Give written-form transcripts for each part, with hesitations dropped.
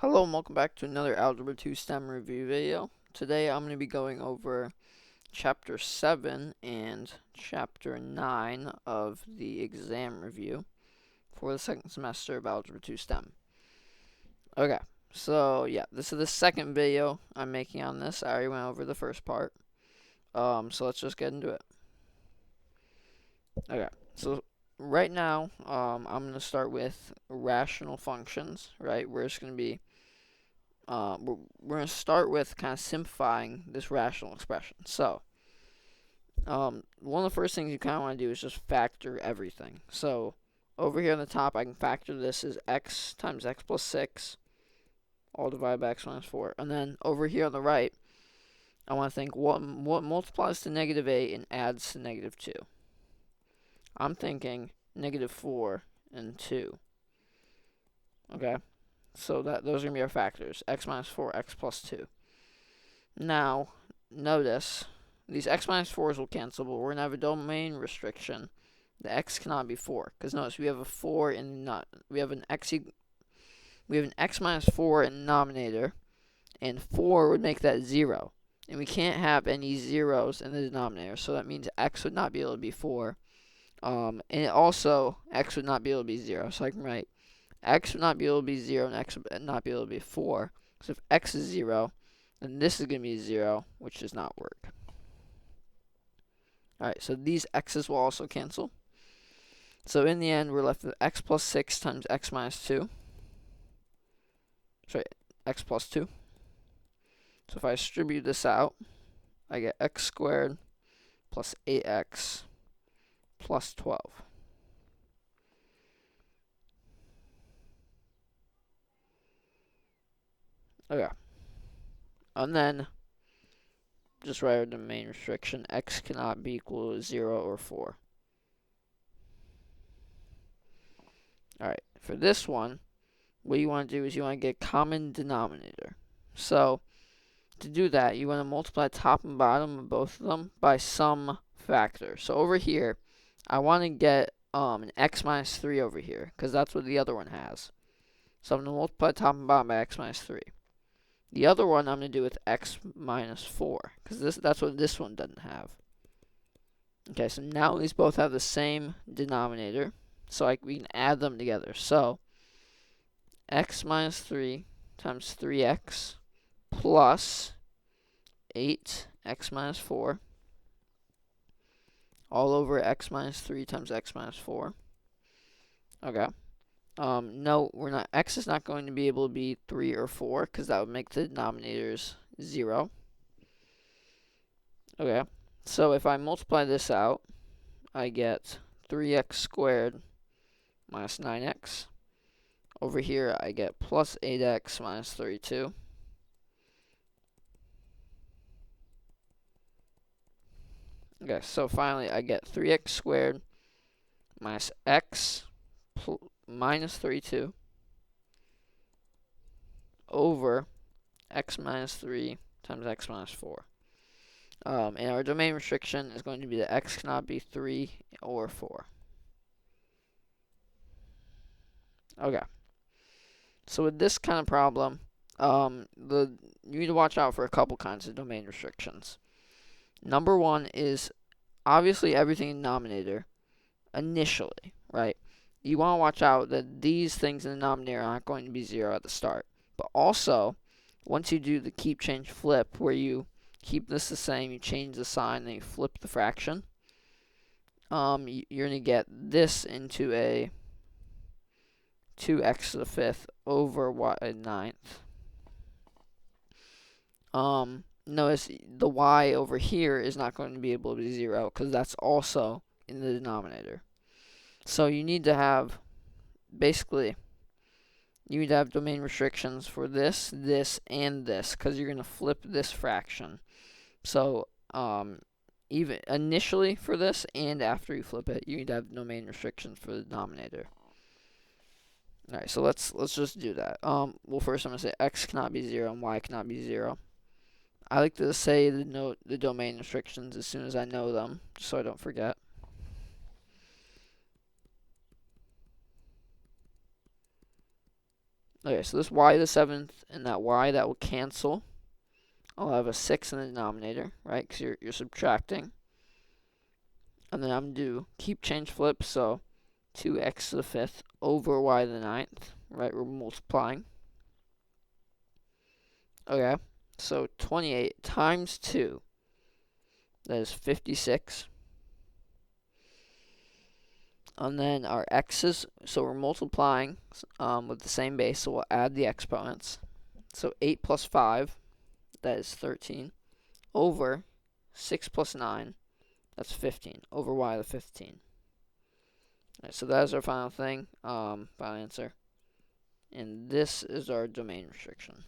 Hello and welcome back to another Algebra 2 STEM review video. Today I'm going to be going over Chapter 7 and Chapter 9 of the exam review for the second semester of Algebra 2 STEM. Okay, so yeah, this is the second video I'm making on this. I already went over the first part. So let's just get into it. Okay, so right now I'm going to start with rational functions, right? We're just going to be we're going to start with kind of simplifying this rational expression. So, one of the first things you kind of want to do is just factor everything. So, over here on the top, I can factor this as x times x plus 6, all divided by x minus 4. And then over here on the right, I want to think what multiplies to negative 8 and adds to negative 2. I'm thinking negative 4 and 2. Okay? So those are going to be our factors, x minus 4, x plus 2. Now, notice, these x minus 4s will cancel, but we're going to have a domain restriction. The x cannot be 4, because notice we have a 4 in we have an x minus 4 in the denominator, and 4 would make that 0. And we can't have any zeros in the denominator, so that means x would not be able to be 4. And also, x would not be able to be 0, so I can write x would not be able to be 0 and x would not be able to be 4. So if x is 0, then this is going to be 0, which does not work. Alright, so these x's will also cancel. So in the end, we're left with x plus 6 times x minus 2. Sorry, x plus 2. So if I distribute this out, I get x squared plus 8x plus 12. Okay. And then, just write the main restriction, x cannot be equal to 0 or 4. Alright, for this one, what you want to do is you want to get a common denominator. So, to do that, you want to multiply top and bottom of both of them by some factor. So over here, I want to get an x minus 3 over here, because that's what the other one has. So I'm going to multiply top and bottom by x minus 3. The other one I'm going to do with x minus 4, because that's what this one doesn't have. Okay, so now these both have the same denominator, so we can add them together. So, x minus 3 times 3x plus 8x minus 4 all over x minus 3 times x minus 4. Okay. No, we're not. X is not going to be able to be 3 or 4 because that would make the denominators 0. Okay. So if I multiply this out, I get 3x squared minus 9x. Over here, I get plus 8x minus 32. Okay, so finally I get 3x squared minus x minus 32 over x minus 3 times x minus 4. And our domain restriction is going to be that x cannot be 3 or 4. Okay. So with this kind of problem, you need to watch out for a couple kinds of domain restrictions. Number one is obviously everything in the denominator initially, right? You want to watch out that these things in the denominator aren't going to be 0 at the start. But also, once you do the keep, change, flip, where you keep this the same, you change the sign, then you flip the fraction, you're going to get this into a 2x to the 5th over y to the 9th. Notice the y over here is not going to be able to be 0 because that's also in the denominator. So you need to have, basically, you need to have domain restrictions for this, this, and this because you're going to flip this fraction. So even initially for this and after you flip it, you need to have domain restrictions for the denominator. Alright, so let's just do that. Well, first I'm going to say x cannot be 0 and y cannot be 0. I like to say the domain restrictions as soon as I know them, just so I don't forget. Okay, so this y to the 7th and that y, that will cancel. I'll have a 6 in the denominator, right, because you're subtracting. And then I'm going to do keep change flip, so 2x to the 5th over y to the 9th, right, we're multiplying. Okay, so 28 times 2, that is 56. And then our x's, so we're multiplying with the same base, so we'll add the exponents. So 8 plus 5, that is 13, over 6 plus 9, that's 15, over y to the 15. Alright, so that is our final thing, final answer. And this is our domain restriction.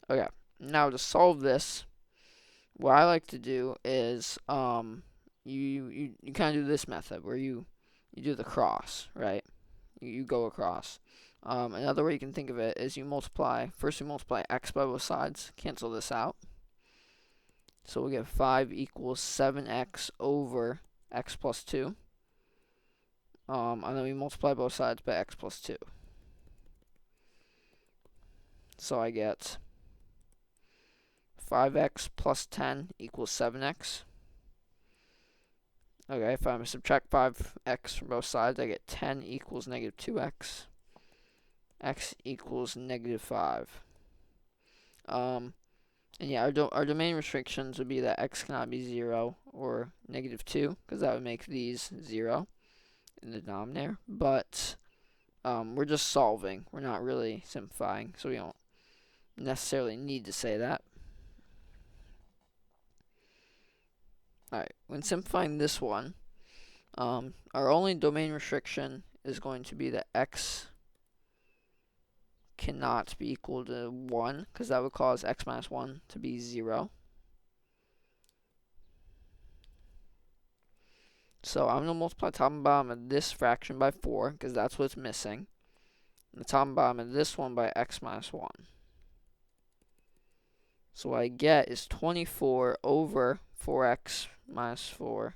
Okay, now to solve this, what I like to do is you kind of do this method where you do the cross, right? You go across. Another way you can think of it is you multiply. First, you multiply x by both sides. Cancel this out. So we'll get 5 equals 7x over x plus 2. And then we multiply both sides by x plus 2. So I get 5x plus 10 equals 7x. Okay, if I subtract 5x from both sides, I get 10 equals negative 2x. X equals negative 5. And yeah, our domain restrictions would be that x cannot be 0 or negative 2, because that would make these 0 in the denominator. But we're just solving. We're not really simplifying, so we don't necessarily need to say that. Alright, when simplifying this one, our only domain restriction is going to be that x cannot be equal to 1, because that would cause x minus 1 to be 0. So I'm going to multiply top and bottom of this fraction by 4, because that's what's missing. And the top and bottom of this one by x minus 1. So what I get is 24 over 4x minus 4.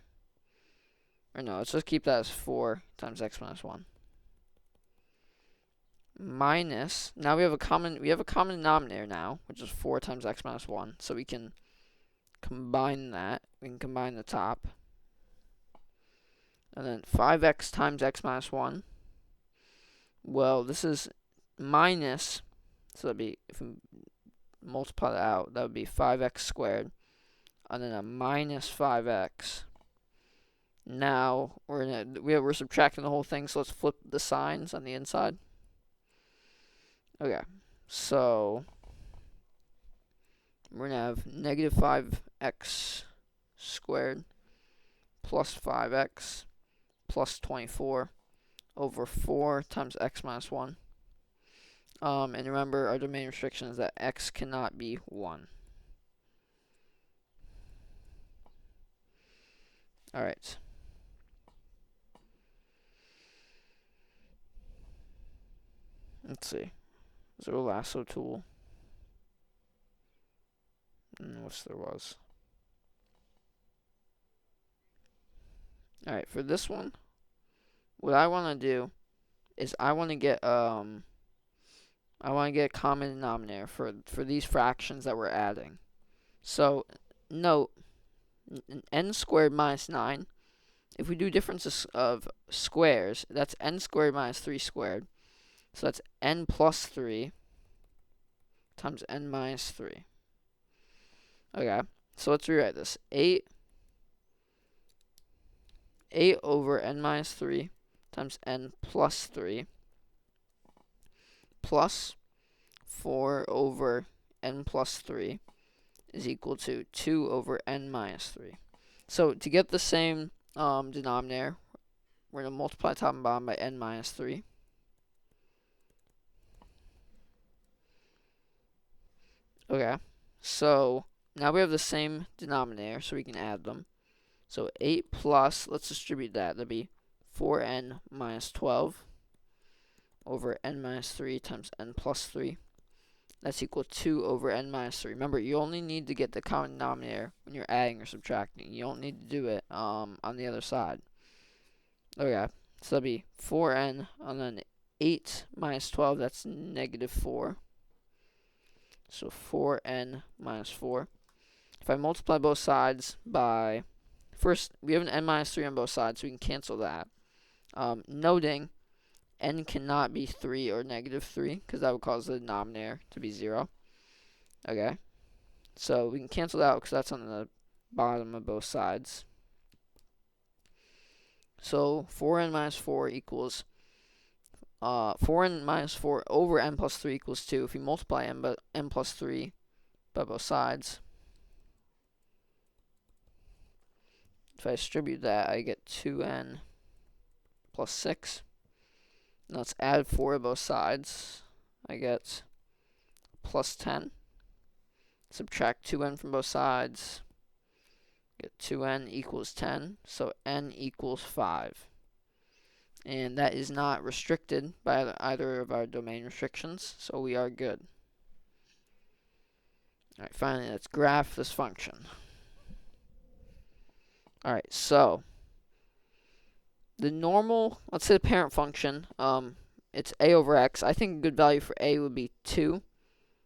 Or no, let's just keep that as 4 times x minus 1. Minus, now we have a common denominator now, which is 4 times x minus 1. So we can combine that. We can combine the top. And then 5x times x minus 1. Well, this is minus, so that'd be, if we multiply that out, that would be 5x squared. And then a minus 5x. Now we're subtracting the whole thing, so let's flip the signs on the inside. Okay, so we're gonna have negative 5x squared plus 5x plus 24 over 4 times x minus 1. And remember, our domain restriction is that x cannot be 1. Alright. Let's see. Is there a lasso tool? I wish there was. Alright, for this one, what I want to do is I want to get a common denominator for these fractions that we're adding. So note, n squared minus 9. If we do differences of squares, that's n squared minus 3 squared. So that's n plus 3 times n minus 3. Okay, so let's rewrite this. 8 over n minus 3 times n plus 3 plus 4 over n plus 3 is equal to 2 over n minus 3. So to get the same denominator, we're going to multiply top and bottom by n minus 3. Okay, so now we have the same denominator, so we can add them. So 8 plus, let's distribute that. That'd be 4n minus 12 over n minus 3 times n plus 3. That's equal to 2 over n minus 3. Remember, you only need to get the common denominator when you're adding or subtracting. You don't need to do it on the other side. Okay, So that'd be 4n, and then 8 minus 12, that's negative 4. So 4n minus 4. If I multiply both sides by, first, we have an n minus 3 on both sides, so we can cancel that. Noting, n cannot be 3 or negative 3, because that would cause the denominator to be 0. Okay, so we can cancel that out because that's on the bottom of both sides. So 4n minus 4 equals 4n minus 4 over n plus 3 equals 2. If we multiply n plus 3 by both sides, if I distribute that, I get 2n plus 6. Now let's add 4 to both sides. I get plus 10. Subtract 2n from both sides. Get 2n equals 10. So n equals 5. And that is not restricted by either of our domain restrictions, so we are good. Alright, finally, let's graph this function. Alright, so the normal, let's say the parent function, it's a over x. I think a good value for a would be 2,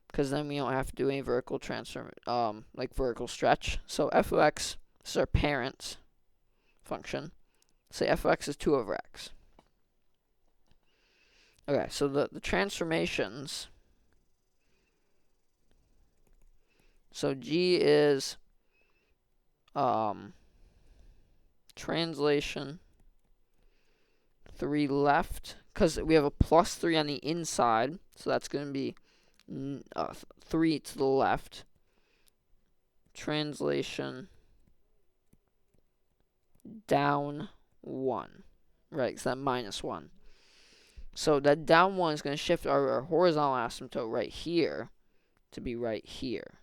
because then we don't have to do any vertical transform, like vertical stretch. So f of x is our parent function. Say f of x is 2 over x. Okay, so the transformations, so g is translation 3 left, because we have a plus 3 on the inside, so that's going to be 3 to the left. Translation down 1, right, so that minus 1. So that down 1 is going to shift our horizontal asymptote right here to be right here.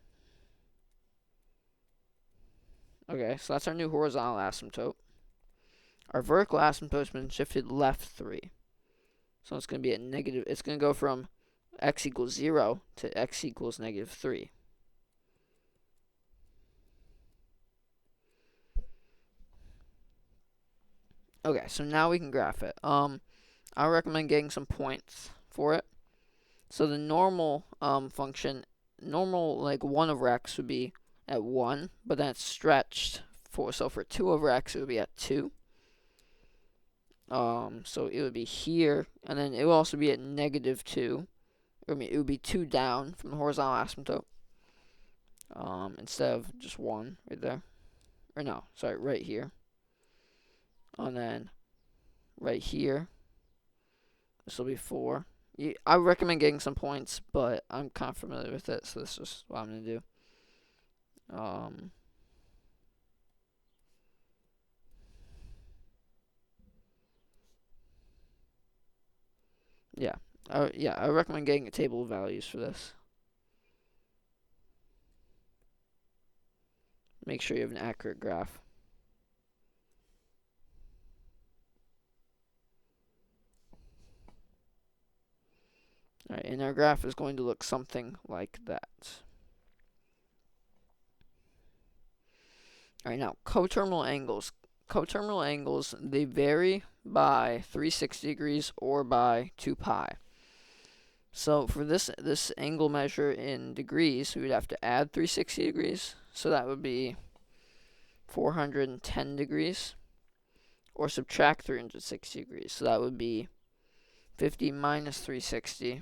Okay, so that's our new horizontal asymptote. Our vertical asymptote has been shifted left 3. So it's going to be a negative, it's going to go from x equals 0 to x equals negative 3. Okay, so now we can graph it. I recommend getting some points for it. So the normal function, normal like 1 over x would be at 1, but then it's stretched for, so for 2 over x it would be at 2. So it would be here, and then it would also be at negative 2. I mean, it would be 2 down from the horizontal asymptote. Instead of just 1 right there. Or no, sorry, right here. And then right here, this will be 4. I recommend getting some points, but I'm kind of familiar with it, so this is just what I'm going to do. Yeah, I recommend getting a table of values for this. Make sure you have an accurate graph. Alright, and our graph is going to look something like that. Alright, now coterminal angles. Coterminal angles, they vary by 360 degrees or by 2 pi. So for this angle measure in degrees, we would have to add 360 degrees. So that would be 410 degrees. Or subtract 360 degrees. So that would be 50 minus 360.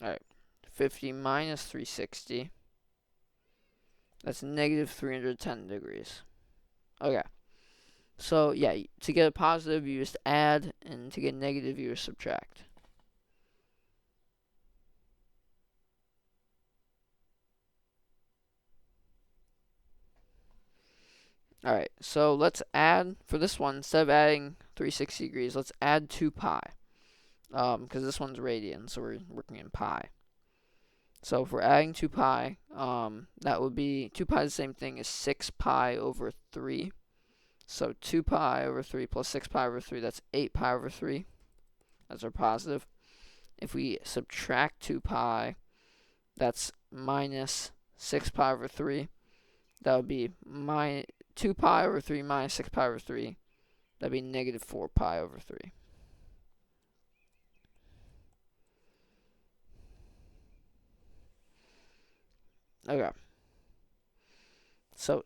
Alright, 50 minus 360. That's negative 310 degrees. Okay. So, yeah, to get a positive, you just add, and to get negative, you just subtract. Alright, so let's add, for this one, instead of adding 360 degrees, let's add 2 pi. Because this one's radian, so we're working in pi. So if we're adding 2 pi, that would be, 2 pi is the same thing as 6 pi over 3. So 2 pi over 3 plus 6 pi over 3, that's 8 pi over 3. That's our positive. If we subtract 2 pi, that's minus 6 pi over 3. That would be 2 pi over 3 minus 6 pi over 3. That would be negative 4 pi over 3. Okay. So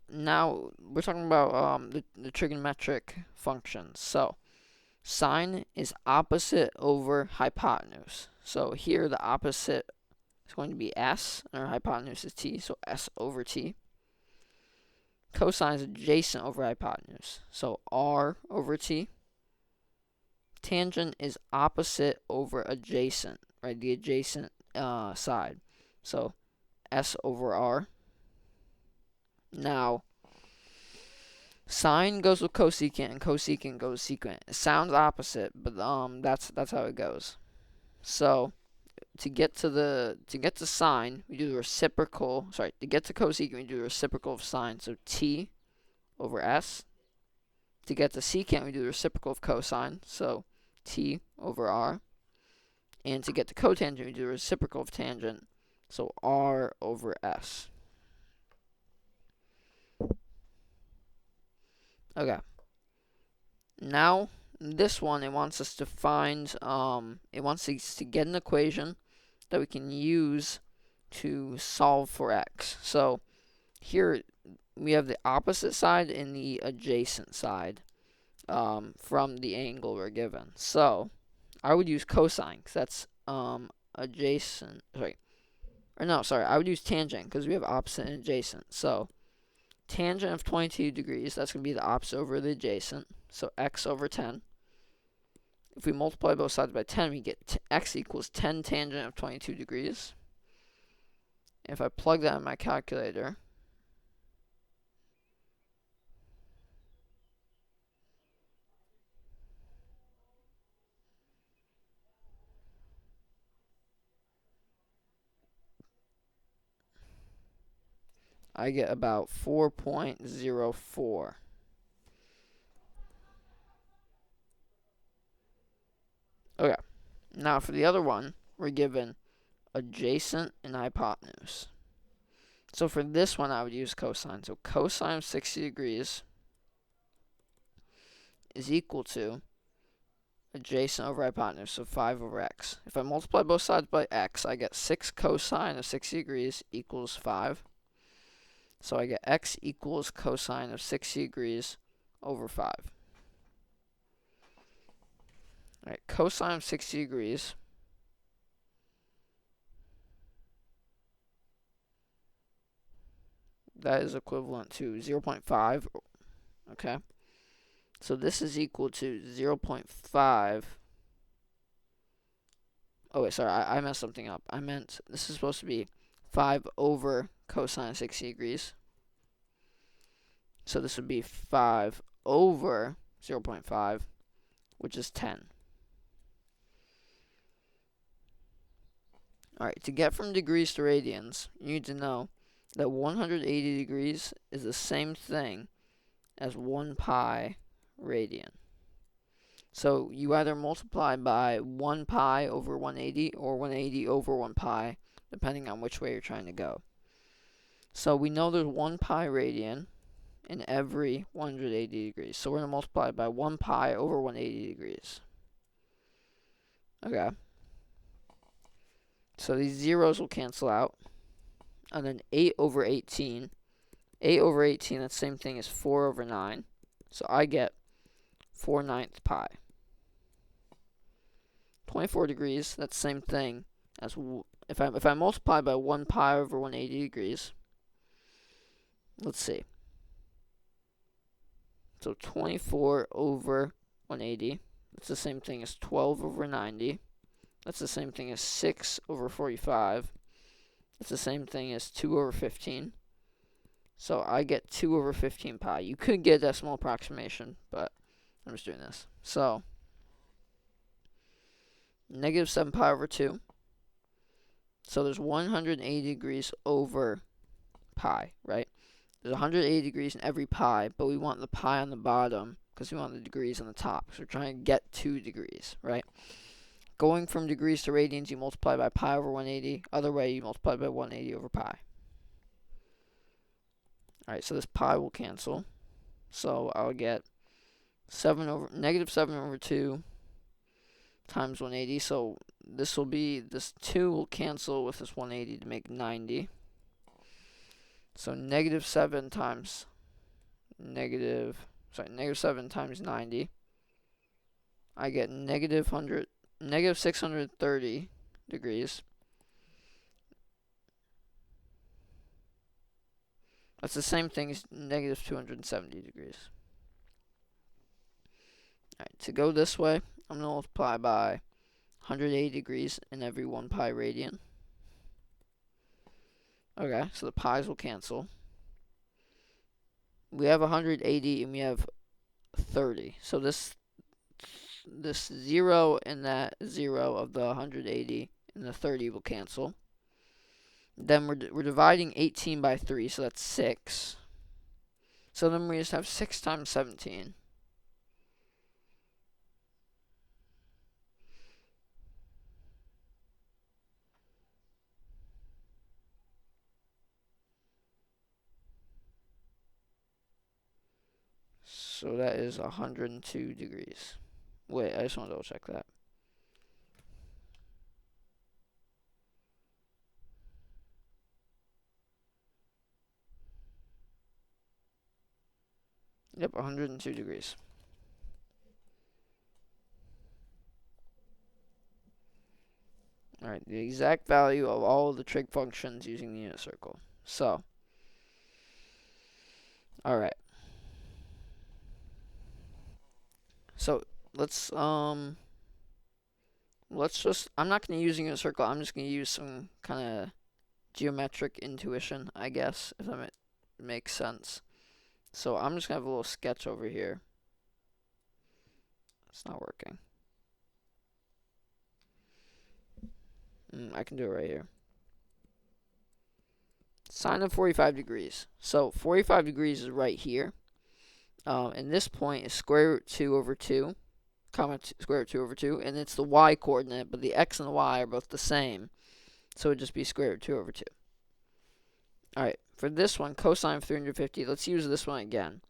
now we're talking about the trigonometric functions. So sine is opposite over hypotenuse. So here the opposite is going to be s, and our hypotenuse is t, so s over t. Cosine is adjacent over hypotenuse, so r over t. Tangent is opposite over adjacent, right? The adjacent side, so s over r. Now, sine goes with cosecant, and cosecant goes with secant. It sounds opposite, but that's how it goes. So to get to sine, we do the reciprocal. Sorry, to get to cosecant, we do the reciprocal of sine. So t over s. To get to secant, we do the reciprocal of cosine. So t over r. And to get to cotangent, we do the reciprocal of tangent. So r over s. Okay. Now, this one, it wants us to find, it wants us to get an equation that we can use to solve for x. So, here we have the opposite side and the adjacent side from the angle we're given. So, I would use cosine, because that's adjacent, I would use tangent, because we have opposite and adjacent. So, tangent of 22 degrees, that's going to be the opposite over the adjacent, so x over 10. If we multiply both sides by 10, we get x equals 10 tangent of 22 degrees. If I plug that in my calculator, I get about 4.04. Okay, now for the other one, we're given adjacent and hypotenuse. So for this one, I would use cosine. So cosine of 60 degrees is equal to adjacent over hypotenuse, so 5 over x. If I multiply both sides by x, I get 6 cosine of 60 degrees equals 5. So I get x equals cosine of 60 degrees over 5. Alright, cosine of 60 degrees that is equivalent to 0.5. Okay. So this is equal to 0.5. Oh, wait, sorry, I messed something up. I meant this is supposed to be 5 over cosine of 60 degrees. So this would be 5 over 0.5, which is 10. Alright, to get from degrees to radians, you need to know that 180 degrees is the same thing as 1 pi radian. So you either multiply by 1 pi over 180 or 180 over 1 pi, depending on which way you're trying to go. So we know there's 1 pi radian in every 180 degrees. So we're going to multiply by 1 pi over 180 degrees. Okay. So these zeros will cancel out. And then 8 over 18. 8 over 18, that's the same thing as 4 over 9. So I get 4/9 pi. 24 degrees, that's the same thing as if I multiply by 1 pi over 180 degrees. Let's see. So 24 over 180, that's the same thing as 12 over 90. That's the same thing as 6 over 45. That's the same thing as 2 over 15. So I get 2 over 15 pi. You could get a decimal approximation, but I'm just doing this. So negative 7 pi over 2. So there's 180 degrees over pi, right? There's 180 degrees in every pi, but we want the pi on the bottom because we want the degrees on the top. So we're trying to get 2 degrees, right? Going from degrees to radians, you multiply by pi over 180. Other way, you multiply by 180 over pi. Alright, so this pi will cancel. So I'll get negative 7 over 2 times 180. So this 2 will cancel with this 180 to make 90. So negative 7 times 90. I get negative 630 degrees. That's the same thing as negative 270 degrees. Alright, to go this way, I'm going to multiply by 180 degrees in every 1 pi radian. Okay, so the pi's will cancel. We have 180 and we have 30. So this 0 and that 0 of the 180 and the 30 will cancel. Then we're dividing 18 by 3, so that's 6. So then we just have 6 times 17. So that is 102 degrees. Wait, I just want to double check that. Yep, 102 degrees. Alright, the exact value of all of the trig functions using the unit circle. So, alright. So, let's just, I'm not going to use a unit circle, I'm just going to use some kind of geometric intuition, I guess, if that makes sense. So I'm just going to have a little sketch over here. It's not working. I can do it right here. Sine of 45 degrees. So 45 degrees is right here. And this point is square root 2 over 2, comma square root 2 over 2, and it's the y coordinate, but the x and the y are both the same. So it would just be square root 2 over 2. Alright, for this one, cosine of 350, let's use this one again.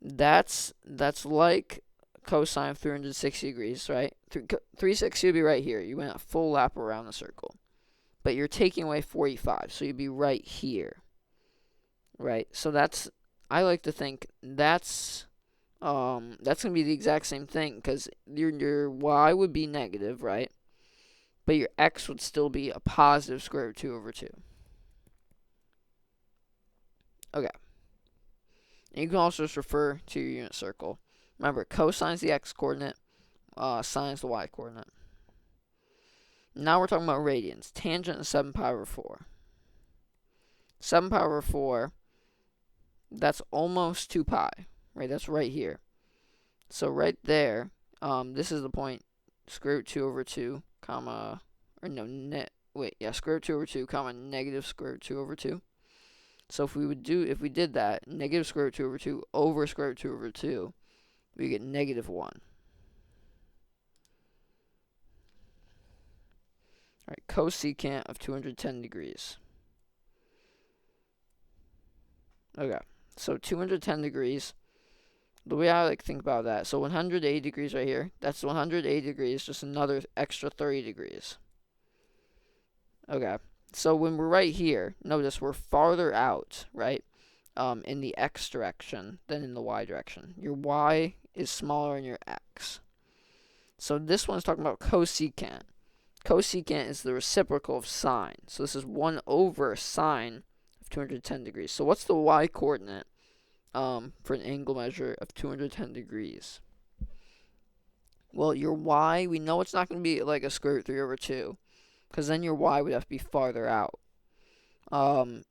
That's like cosine of 360 degrees, right? 360 would be right here. You went a full lap around the circle. But you're taking away 45, so you'd be right here. Right? So that's, I like to think that's going to be the exact same thing, because your y would be negative, right? But your x would still be a positive square root 2 over 2. Okay. And you can also just refer to your unit circle. Remember, cosine is the x-coordinate, sine is the y-coordinate. Now we're talking about radians. Tangent is 7 pi over 4. 7 pi over 4, that's almost 2 pi, right? That's right here. So right there, this is the point, square root 2 over 2, comma, or no, square root 2 over 2, comma, negative square root 2 over 2. So if we did that, negative square root 2 over 2 over square root 2 over 2, we get negative 1. Alright, cosecant of 210 degrees. Okay, so 210 degrees, the way I like to think about that, so 180 degrees right here, that's 180 degrees, just another extra 30 degrees. Okay, so when we're right here, notice we're farther out, right, in the x direction than in the y direction. Your y is smaller than your x. So this one's talking about cosecant. Cosecant is the reciprocal of sine. So this is 1 over sine of 210 degrees. So what's the y-coordinate for an angle measure of 210 degrees? Well, your y, we know it's not going to be like a square root 3 over 2, because then your y would have to be farther out. And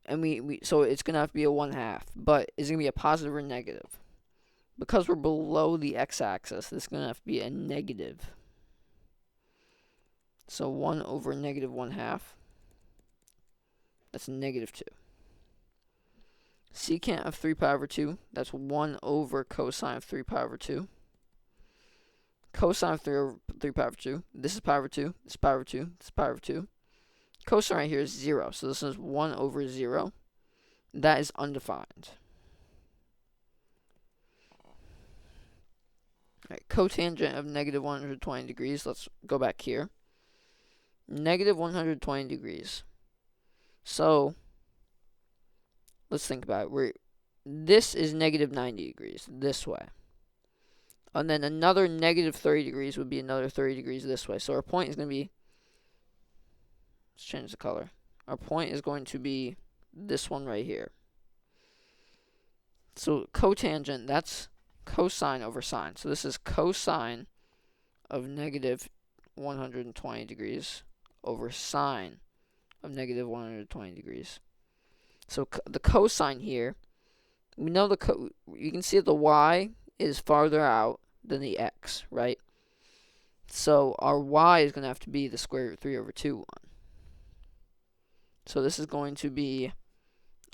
so it's going to have to be a 1/2, but is it going to be a positive or negative? Because we're below the x-axis, this is going to have to be a negative. So 1 over negative 1/2, that's negative 2. secant of 3 pi over 2, that's 1 over cosine of 3 pi over 2. Cosine of 3 pi over 2, this is pi over 2, this is pi over 2, this is pi over 2. Cosine right here is 0, so this is 1 over 0. That is undefined. Alright, cotangent of negative 120 degrees, let's go back here. Negative 120 degrees. So, let's think about it. This is negative 90 degrees, this way. And then another negative 30 degrees would be another 30 degrees this way. So our point is going to be, let's change the color. Our point is going to be this one right here. So cotangent, that's cosine over sine. So this is cosine of negative 120 degrees over sine of negative 120 degrees. So the cosine here, we know you can see that the y is farther out than the x, right? So our y is going to have to be the square root of 3 over 2 1. So this is going to be,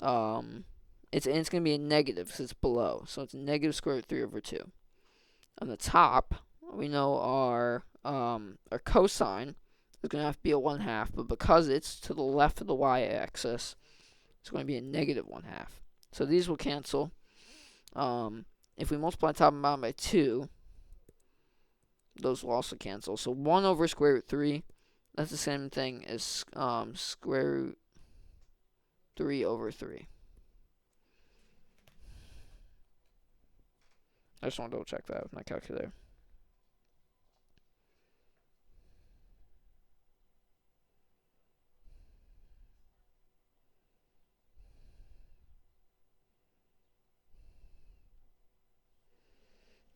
it's going to be a negative because it's below. So it's negative square root of 3 over 2. On the top, we know our cosine is going to have to be a 1/2, but because it's to the left of the y-axis, it's going to be a negative 1/2. So these will cancel. If we multiply top and bottom by 2, those will also cancel. So 1 over square root 3, that's the same thing as square root 3 over 3. I just want to double check that with my calculator.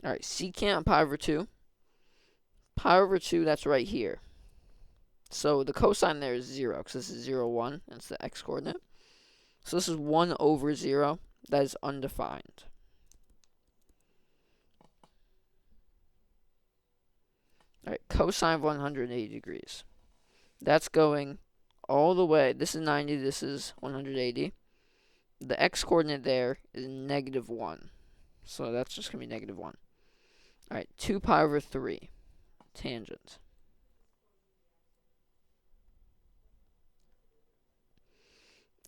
Alright, secant pi over 2. Pi over 2, that's right here. So the cosine there is 0, because this is 0, 1. That's the x-coordinate. So this is 1 over 0. That is undefined. Alright, cosine of 180 degrees. That's going all the way. This is 90, this is 180. The x-coordinate there is negative 1. So that's just going to be negative 1. Alright, 2 pi over 3. Tangent.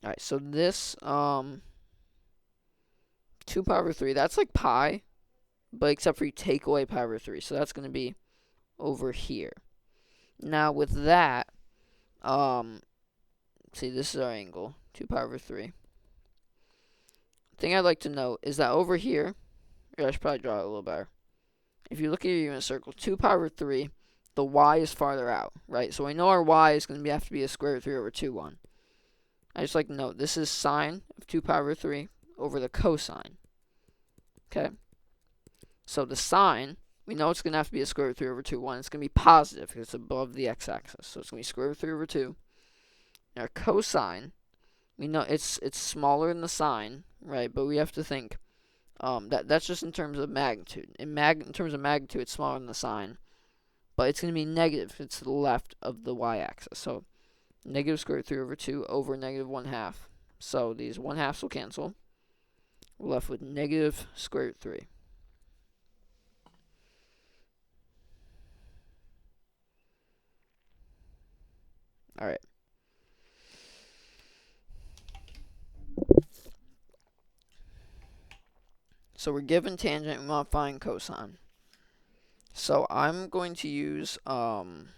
Alright, so this, 2 pi over 3, that's like pi, but except for you take away pi over 3. So that's going to be over here. Now with that, see, this is our angle, 2 pi over 3. Thing I'd like to note is that over here, I should probably draw it a little better. If you look at your unit circle, 2 pi over 3, the y is farther out, right? So we know our y is going to have to be a square root of 3 over 2, 1. I just like to note, this is sine of 2 pi over 3 over the cosine. Okay? So the sine, we know it's going to have to be a square root of 3 over 2, 1. It's going to be positive because it's above the x-axis. So it's going to be square root of 3 over 2. And our cosine, we know it's smaller than the sine, right? But we have to think, that's just in terms of magnitude. In terms of magnitude, it's smaller than the sine. But it's going to be negative if it's to the left of the y-axis. So negative square root of 3 over 2 over negative 1/2. So these 1/2s will cancel. We're left with negative square root of 3. Alright. So we're given tangent, we want to find cosine. So I'm going to use one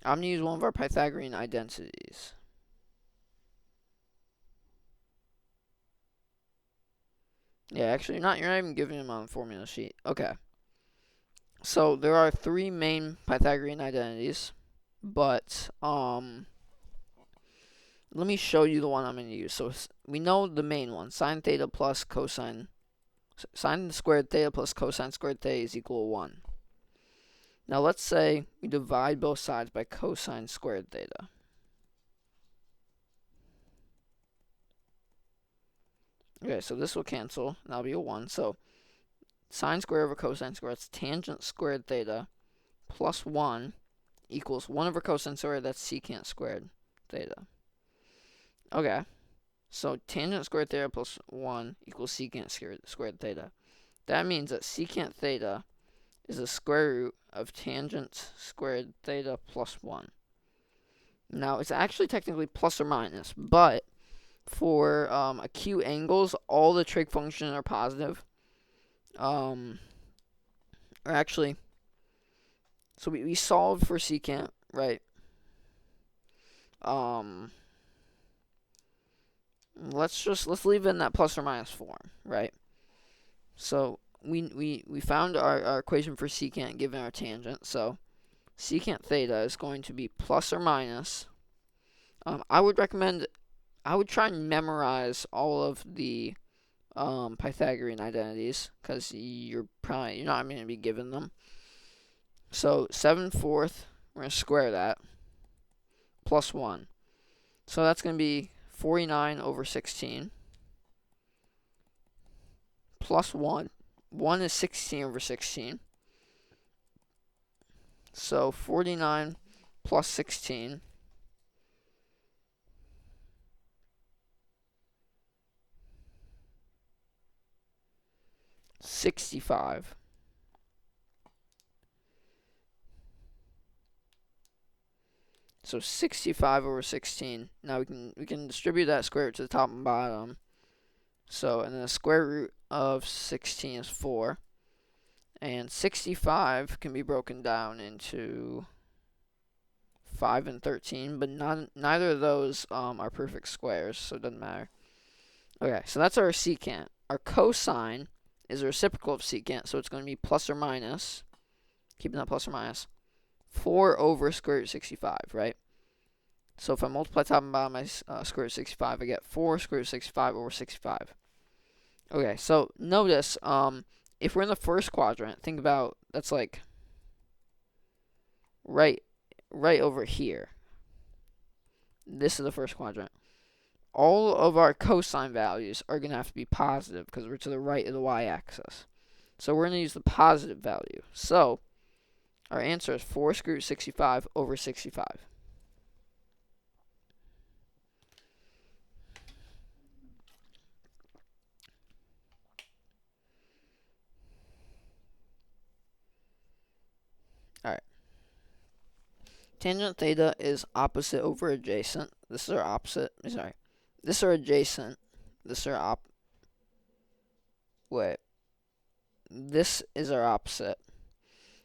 of our Pythagorean identities. Yeah, actually you're not even giving them on the formula sheet. Okay. So there are 3 main Pythagorean identities, but let me show you the one I'm going to use. So we know the main one, sine theta plus cosine, sine squared theta plus cosine squared theta is equal to 1. Now let's say we divide both sides by cosine squared theta. Okay, so this will cancel, and that'll be a 1. So sine squared over cosine squared, that's tangent squared theta plus 1 equals 1 over cosine squared, that's secant squared theta. Okay, So tangent squared theta plus 1 equals secant squared theta. That means that secant theta is the square root of tangent squared theta plus 1. Now, it's actually technically plus or minus, but for acute angles, all the trig functions are positive. Or actually, so we solved for secant, right? Let's leave it in that plus or minus form, right? So we found our equation for secant given our tangent. So secant theta is going to be plus or minus. I would try and memorize all of the Pythagorean identities because you're not going to be given them. So 7/4, we're going to square that, plus 1. So that's going to be 49 over 16, plus 1. 1 is 16 over 16. So 49 plus 16 65. So 65 over 16. Now we can distribute that square root to the top and bottom. So, and then the square root of 16 is 4. And 65 can be broken down into 5 and 13, but neither of those are perfect squares, so it doesn't matter. Okay, so that's our secant. Our cosine is a reciprocal of secant, so it's going to be plus or minus, keeping that plus or minus, 4 over square root of 65, right? So if I multiply top and bottom by square root of 65, I get 4 square root of 65 over 65. Okay, so notice, if we're in the first quadrant, think about, that's like right over here. This is the first quadrant. All of our cosine values are going to have to be positive because we're to the right of the y-axis. So we're going to use the positive value. So our answer is 4 square root 65 over 65. Alright. Tangent theta is opposite over adjacent. This is our opposite. Sorry. This is our adjacent. This is our This is our opposite.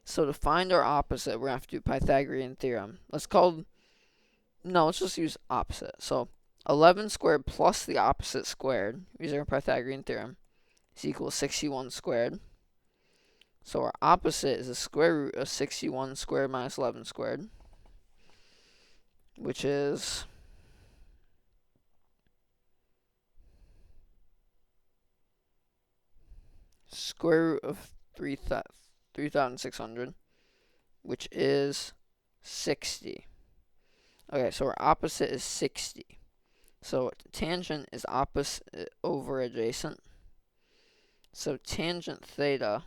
So to find our opposite, we're going to have to do Pythagorean theorem. Let's just use opposite. So 11 squared plus the opposite squared, using our Pythagorean theorem, is equal to 61 squared. So our opposite is the square root of 61 squared minus 11 squared, which is square root of 3,600, which is 60. Okay, so our opposite is 60. So tangent is opposite over adjacent. So tangent theta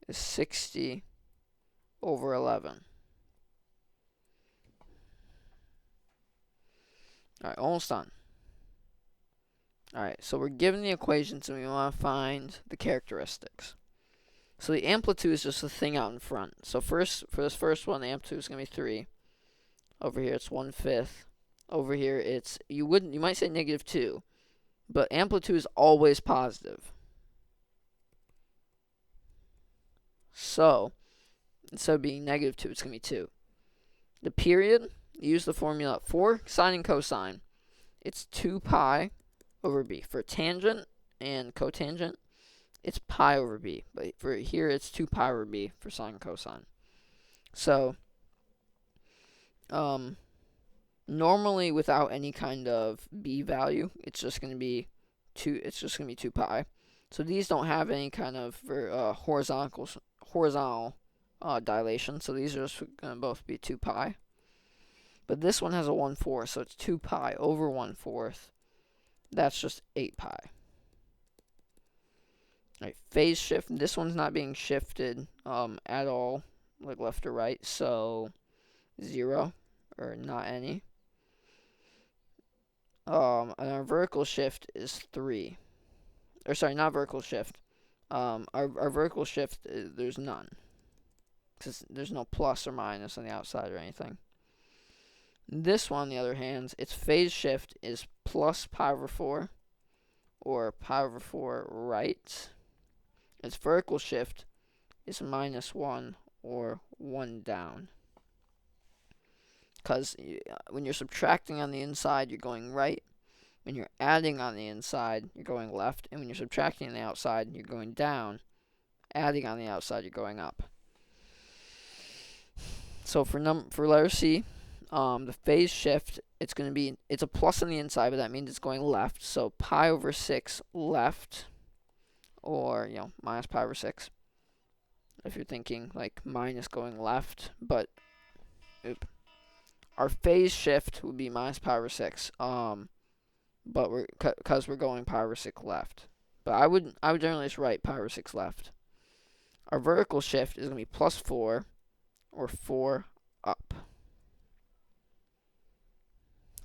is 60 over 11. Alright, almost done. Alright, so we're given the equations and we want to find the characteristics. So the amplitude is just the thing out in front. So first, for this first one, the amplitude is going to be 3. Over here it's 1/5. Over here it's, you might say -2, but amplitude is always positive. So instead of being -2, it's going to be 2. The period, you use the formula for sine and cosine. It's 2 pi over b. For tangent and cotangent, it's pi over b. But for here, it's 2 pi over b for sine and cosine. So, normally without any kind of b value, it's just going to be 2 pi. So these don't have any kind of horizontal dilation. So these are just going to both be 2 pi. But this one has a 1/4, so it's 2 pi over 1/4. That's just 8 pi. Alright, phase shift. This one's not being shifted at all, like left or right, so 0 or not any. And our vertical shift is 3. Or sorry, not vertical shift. Our vertical shift, there's none. Because there's no plus or minus on the outside or anything. This one, on the other hand, its phase shift is plus pi over 4, or pi over 4 right. Its vertical shift is minus 1, or 1 down. Because when you're subtracting on the inside, you're going right. When you're adding on the inside, you're going left. And when you're subtracting on the outside, you're going down. Adding on the outside, you're going up. So for letter C, the phase shift, it's a plus on the inside, but that means it's going left. So pi over 6 left, or minus pi over 6. If you're thinking like minus going left, but our phase shift would be minus pi over 6. But because we're going pi over 6 left. But I would generally just write pi over 6 left. Our vertical shift is going to be plus 4, or 4 up.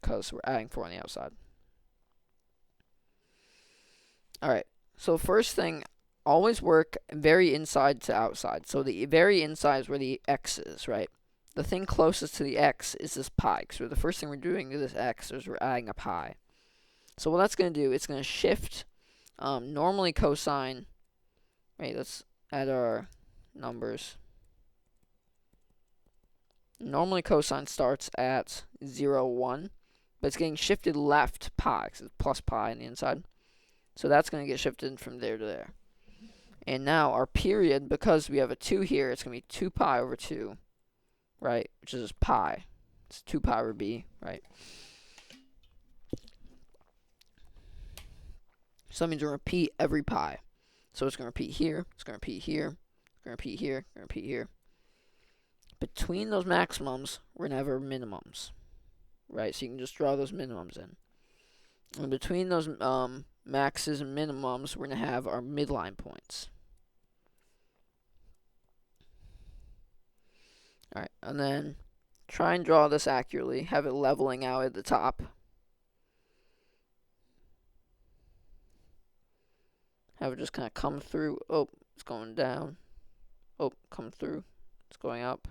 Because we're adding 4 on the outside. Alright, so first thing, always work very inside to outside. So the very inside is where the x is, right? The thing closest to the x is this pi. So the first thing we're doing to this x is we're adding a pi. So what that's going to do, it's going to shift. Normally cosine, right, let's add our numbers. Normally cosine starts at 0, 1, but it's getting shifted left pi, because it's plus pi on the inside. So that's going to get shifted from there to there. And now our period, because we have a 2 here, it's going to be 2 pi over 2, right, which is pi. It's 2 pi over b, right? So that means we're going to repeat every pi. So it's going to repeat here, it's going to repeat here, it's going to repeat here, it's going to repeat here. Between those maximums, we're going to have our minimums, right? So you can just draw those minimums in. And between those maxes and minimums, we're going to have our midline points. Alright, and then try and draw this accurately. Have it leveling out at the top. Have it just kind of come through. Oh, it's going down. Oh, come through. It's going up.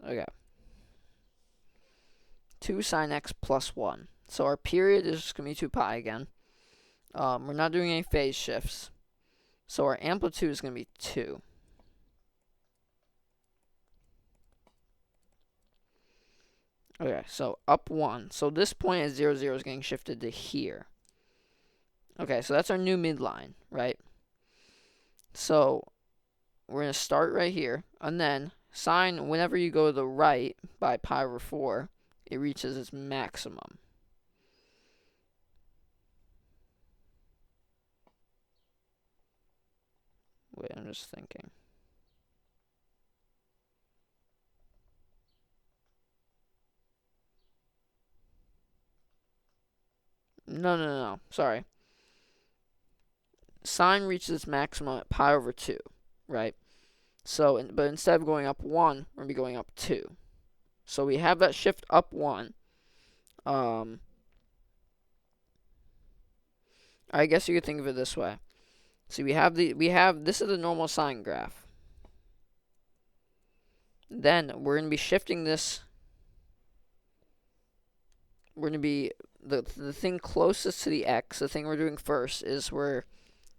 Okay. 2 sine x plus 1. So our period is just going to be 2 pi again. We're not doing any phase shifts. So our amplitude is going to be 2. Okay, so up 1. So this point at 0, 0 is getting shifted to here. Okay, so that's our new midline, right? So we're going to start right here, and then sine, whenever you go to the right by pi over 4, it reaches its maximum. Wait, I'm just thinking. No. Sorry. Sine reaches its maximum at pi over 2, right? So, but instead of going up 1, we're going to be going up 2. So we have that shift up 1. I guess you could think of it this way. So this is the normal sine graph. Then we're going to be shifting this. We're going to be the thing closest to the x. The thing we're doing first is we're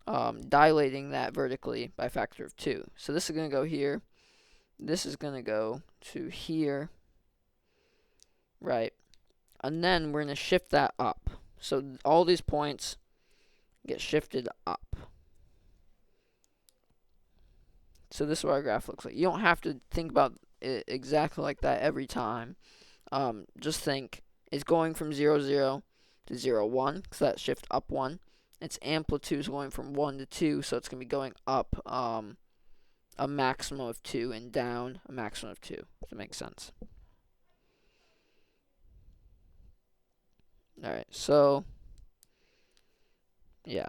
dilating that vertically by a factor of 2. So this is going to go here. This is going to go to here. Right. And then we're going to shift that up. So all these points get shifted up. So this is what our graph looks like. You don't have to think about it exactly like that every time. Just think it's going from 0, 0 to 0, 1, because that shift up 1. Its amplitude is going from 1 to 2, so it's going to be going up a maximum of 2 and down a maximum of 2, if that makes sense. Alright, so yeah.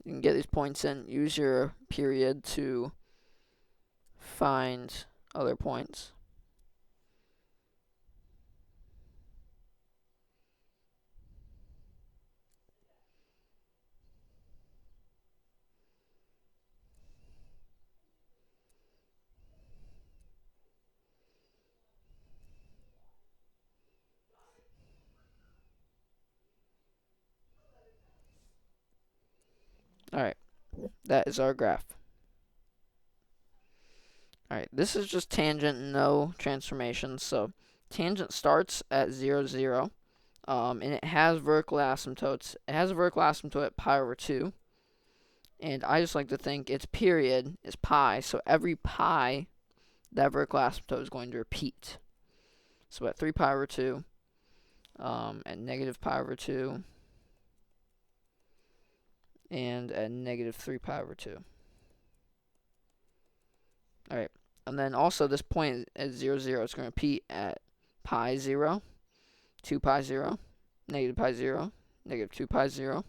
You can get these points in. Use your period to find other points. Alright, that is our graph. Alright, this is just tangent, no transformation. So tangent starts at 0, 0. And it has vertical asymptotes. It has a vertical asymptote at pi over 2. And I just like to think its period is pi. So every pi, that vertical asymptote is going to repeat. So at 3 pi over 2, at negative pi over 2, and at negative 3 pi over 2. Alright, and then also this point at 0, 0 is going to repeat at pi 0, 2 pi 0, negative pi 0, negative 2 pi 0.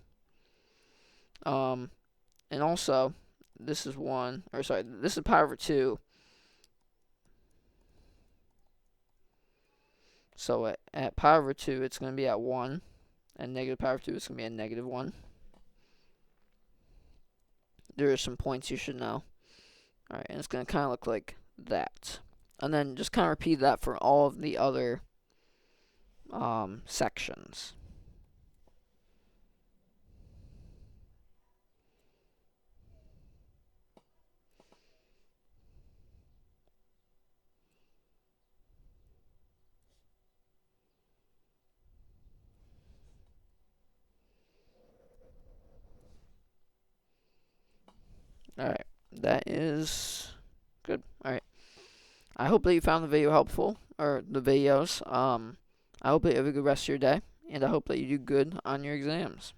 And also, this is this is pi over 2. So at pi over 2, it's going to be at 1. And negative pi over 2, it's going to be at negative 1. There are some points you should know. Alright, and it's going to kind of look like that. And then just kind of repeat that for all of the other sections. Alright, that is good. Alright. I hope that you found the video helpful, or the videos. I hope that you have a good rest of your day, and I hope that you do good on your exams.